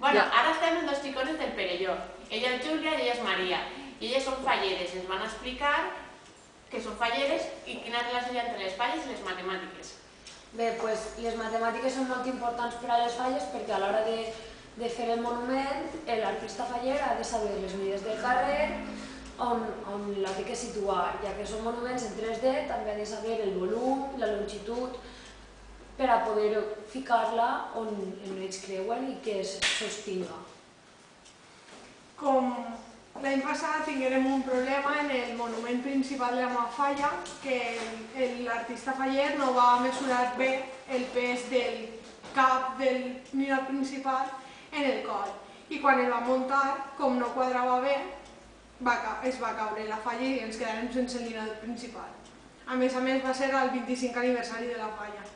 Bueno, ara estem en dos xicones del Perelló. Ella és Júlia i ella és Maria. I elles són falleres. Ens van explicar que són falleres i quina relació hi ha entre les falles i les matemàtiques. Bé, doncs les matemàtiques són molt importants per a les falles perquè a l'hora de fer el monument l'artista faller ha de saber les mides del carrer, on la té que situar, ja que són monuments en 3D, també ha de saber el volum, la longitud, per a poder ficar-la on ells creuen i que es sostinga. Com l'any passat tinguérem un problema en el monument principal de la meva falla, que l'artista faller no va mesurar bé el pes del cap del ninot principal en el coll. I quan el va muntar, com no quadrava bé, es va caure la falla i ens quedarem sense el ninot principal. A més, va ser el 25 aniversari de la falla.